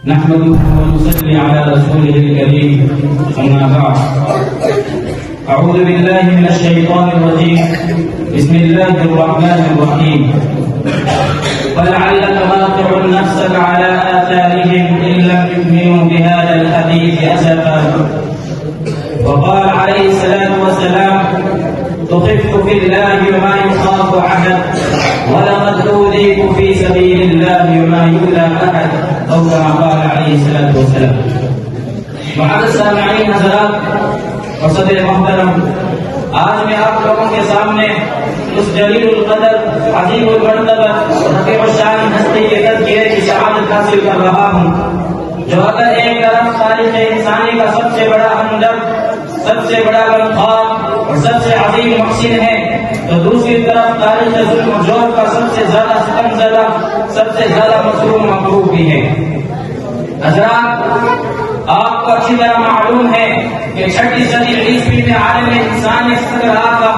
نحمده ونصلي على رسوله الكريم أما بعد أعوذ بالله من الشيطان الرجيم بسم الله الرحمن الرحيم ولعلك باخع نفسك على آثارهم إن لم يؤمنوا بهذا الحديث أسفا وقال عليه الصلاة والسلام تخف في الله وما يخاف أحد ولقد أوذيت في سبيل الله وما يؤذى أحد أو كما قال عليه الصلاة والسلام. معزز سامعین حضرات اور صدر محترم، آج میں آپ لوگوں کے سامنے اس جلیل القدر عظیم المرتبہ رفیع الشان ہستی کے تذکرے کی شہادت حاصل کر رہا ہوں، جو اگر ایک طرف تاریخ انسانی کا سب سے بڑا ہمدرد، سب سے بڑا غمخوار اور سب سے عظیم محسن ہے، تو دوسری طرف تاریخ ظلم و جور کا سب سے زیادہ ستم زدہ، سب سے زیادہ مظلوم مغلوب بھی ہے. حضرات، آپ کو اچھی طرح معلوم ہے کہ 6 صدی عیسوی میں عالم انسان ایک سطح رہا تھا،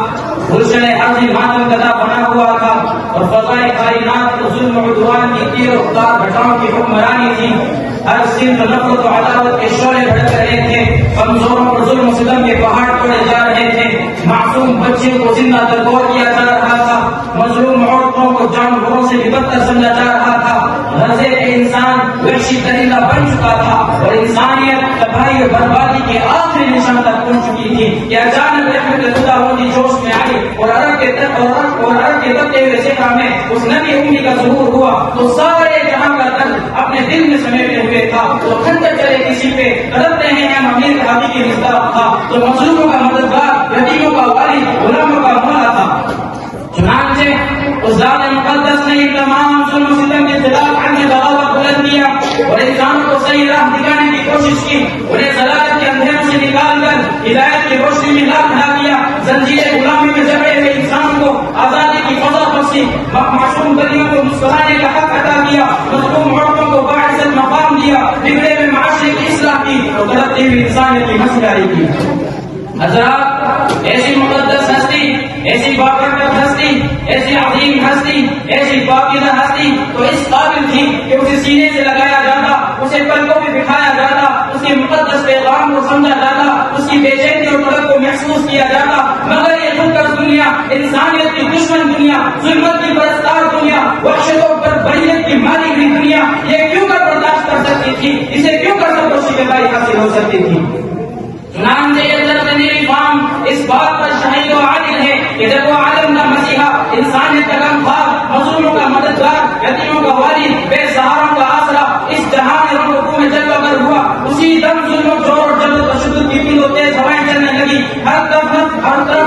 گلشن ارضی ماتم کدا بنا ہوا تھا اور فضائے کائنات کو ظلم و عدوان کی تیر و رفتار گھٹاؤں کی حکمرانی تھی. ہر سمت نفرت و عداوت کے شعلے بھڑک رہے تھے، کمزوروں پر ظلم و ستم کے پہاڑ توڑے جا رہے تھے، معصوم بچیوں کو زندہ درگور کیا جا رہا تھا، مظلوم عورتوں کو جانوروں سے بھی بدتر سمجھا جا رہا تھا، غزے کے انسان وحشی درندہ بن چکا تھا اور انسانیت تباہی و بربادی کے آخری نشان تک پہنچ چکی تھی کہ اچانک رحمت خدا ہوتی جوش میں آئی اور عرب کے تبتے ہوئے صحرا میں اس نبی امی کا ظہور ہوا تو سارے جہاں کا درد اپنے دل میں سمیٹے ہوئے تھا. تو کھنڈر چلے کسی پہ قدرتے ہیں ہم امیر ہادی کی مصداق تھا، تو مظلوموں کا مددگار، یتیموں کا والی، غلاموں کا مولا تھا. چنانچہ اس ذات مقدس نے تمام ظلم و ستم کے خلاف عدل بغاوت بلند کیا اور انسانوں کو صحیح راہ دکھانے کی کوشش کی، انہیں ضلالت کے اندھیروں سے نکال کر ہدایت کی روشنی میں لا کھڑا کیا، زنجیر غلامی میں جکڑے ہوئے انسان کو آزادی کی فضا بخشی، معصوم بلیوں کو مسکرانے کا حق عطا کیا، مظلوم عورتوں کو باعزت مقام دیا، بگڑے ہوئے معاشرے کی اصلاح کی اور غلطی ہوئی انسانیت کی مسکرائی کی. حضرات، ایسی مقدس ہستی، ایسی بابرکت ہستی، ایسی عظیم ہستی، ایسی پاکیزہ ہستی تو اس قابل تھی کہ اسے سینے سے لگایا جاتا، اسے پلکوں میں بٹھایا جاتا، اس کے مقدس پیغام کو سمجھا جاتا، اس کی بے چینی اور طلب کو محسوس کیا جاتا. مگر یہ خودکش دنیا، انسانیت کی دشمن دنیا، ظلمت کی پرستار دنیا، وحشتوں پر بریت کی ماری ہوئی دنیا، یہ کیوں کر برداشت کر سکتی تھی؟ اسے کیوں کر سرگوشی میں باری حاصل ہو سکتی تھی؟ چنانچہ یہ طرف میری فام اس بات پر شہید و عادل ہے کہ جب وہ عالم کا مسیحا، انسانیت کا غمخوار، مظلوموں کا مددگار، یتیموں کا والی، بے سہاروں کا آسرا اس جہان رنگوں میں جلوہ گر ہوا، اسی دم ظلم و جور اور جبر و تشدد کی تیز و تیز ہوائیں چلنے لگی، ہر طرف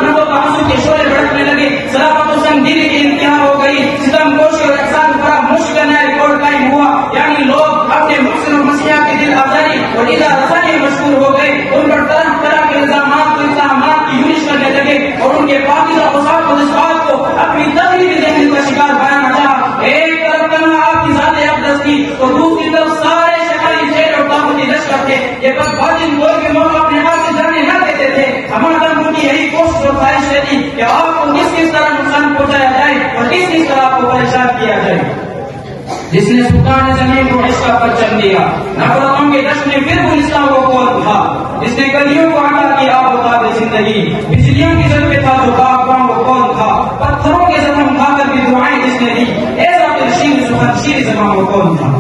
نظروں کا آنسو کے شعلے بھڑکنے لگے، صلافت و سنگدلی کی انتہا ہو گئی، ستم کوشی اور احسان فراموش کا نیا ریکارڈ قائم ہوا. یعنی لوگ اپنے محسن اور مسیحا کی دل آزاری اور اذا رسانی مشغول ہو گئے، ان پر طرح طرح کے الزامات کی یونش کرنے لگے اور ان کے پاکیزہ اوصاف و جذبات کو اپنی تقریبی ذہنیت کا شکار بنانا چاہا. ایک طرف تنہا آپ کی ذات اقدس تھی تو دوسری طرف سارے شہری جیل اور طاقتی لشکر تھے. یہ بس باطل کوئی کے موقع اپنے ہاتھ سے جانے نہ دیتے تھے. ہمارا ان کی یہی کوشش اور خواہش رہتی کہ آپ کو کس طرح نقصان پہنچایا جائے اور کس طرح آپ کو پریشان کیا جائے. جس نے سلطان زمین کو عشق کا پرچم دیا، نفرتوں کے جشن میں پھر گلستان وہ کون تھا، جس نے گلیوں کو عطا کیا آب و تاب زندگی، بجلیوں کی زد پہ تھا جو باغباں وہ کون تھا، پتھروں کے زخم کھا کر بھی دعائیں جس نے دی، ایسا پھر شیر زبان وہ کون تھا.